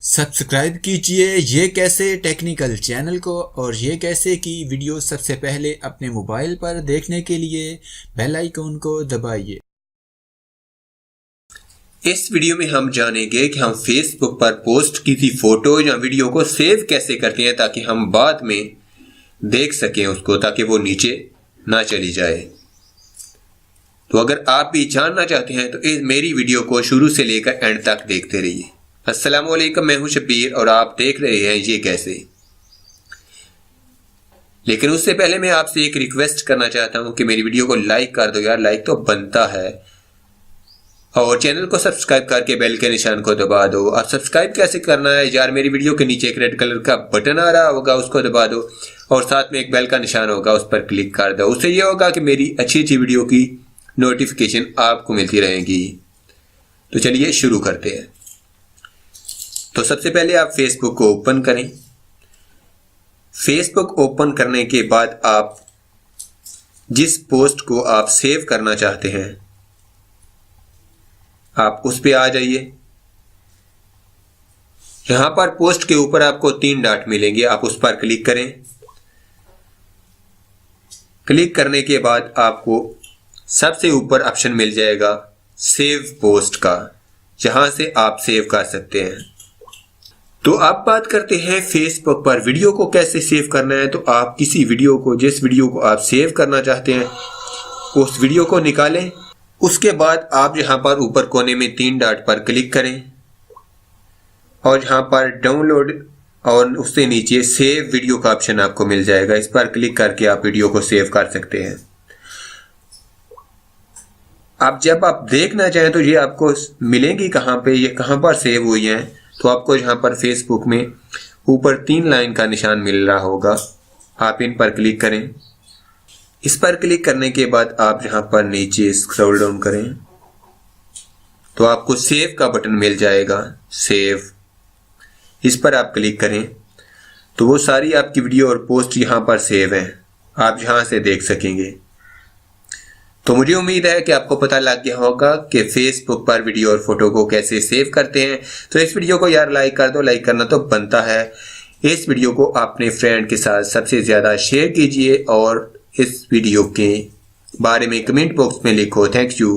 Subscribe कीजिए ये कैसे टेक्निकल चैनल को और ये कैसे की वीडियो सबसे पहले अपने मोबाइल पर देखने के लिए बेल आइकन को दबाइए। इस वीडियो में हम जानेंगे कि हम फेसबुक पर पोस्ट की थी फोटो या वीडियो को सेव कैसे करते हैं ताकि हम बाद में देख सकें उसको, ताकि वो नीचे ना चली जाए। तो अगर आप भी जानना चाहते हैं तो इस मेरी वीडियो को शुरू से लेकर एंड तक देखते रहिए। अस्सलाम वालेकुम, मैं हूं शब्बीर और आप देख रहे हैं ये कैसे। लेकिन उससे पहले मैं आपसे एक रिक्वेस्ट करना चाहता हूं कि मेरी वीडियो को लाइक कर दो यार, लाइक तो बनता है, और चैनल को सब्सक्राइब करके बेल के निशान को दबा दो। अब सब्सक्राइब कैसे करना है यार, मेरी वीडियो के नीचे एक रेड कलर का बटन आ रहा होगा, उसको दबा दो और साथ में एक बेल का निशान होगा, उस पर क्लिक कर दो। उससे यह होगा कि मेरी अच्छी अच्छी वीडियो की नोटिफिकेशन आपको मिलती रहेगी। तो चलिए शुरू करते हैं। तो सबसे पहले आप फेसबुक को ओपन करें। फेसबुक ओपन करने के बाद आप जिस पोस्ट को आप सेव करना चाहते हैं आप उस पे आ जाइए। यहां पर पोस्ट के ऊपर आपको 3 डॉट मिलेंगे, आप उस पर क्लिक करें। क्लिक करने के बाद आपको सबसे ऊपर ऑप्शन मिल जाएगा सेव पोस्ट का, जहां से आप सेव कर सकते हैं। तो आप बात करते हैं फेसबुक पर वीडियो को कैसे सेव करना है। तो आप किसी वीडियो को, जिस वीडियो को आप सेव करना चाहते हैं उस वीडियो को निकालें। उसके बाद आप यहाँ पर ऊपर कोने में 3 डॉट पर क्लिक करें और यहाँ पर डाउनलोड और उससे नीचे सेव वीडियो का ऑप्शन आपको मिल जाएगा। इस पर क्लिक करके आप वीडियो को सेव कर सकते हैं। अब जब आप देखना चाहें तो ये आपको मिलेंगी कहाँ पे, ये कहाँ पर सेव हुई हैं। तो आपको यहाँ पर फेसबुक में ऊपर 3 लाइन का निशान मिल रहा होगा, आप इन पर क्लिक करें। इस पर क्लिक करने के बाद आप यहाँ पर नीचे स्क्रॉल डाउन करें तो आपको सेव का बटन मिल जाएगा, सेव। इस पर आप क्लिक करें तो वो सारी आपकी वीडियो और पोस्ट यहाँ पर सेव हैं, आप यहाँ से देख सकेंगे। तो मुझे उम्मीद है कि आपको पता लग गया होगा कि फेसबुक पर वीडियो और फोटो को कैसे सेव करते हैं। तो इस वीडियो को यार लाइक कर दो, लाइक करना तो बनता है। इस वीडियो को अपने फ्रेंड के साथ सबसे ज़्यादा शेयर कीजिए और इस वीडियो के बारे में कमेंट बॉक्स में लिखो। Thank you.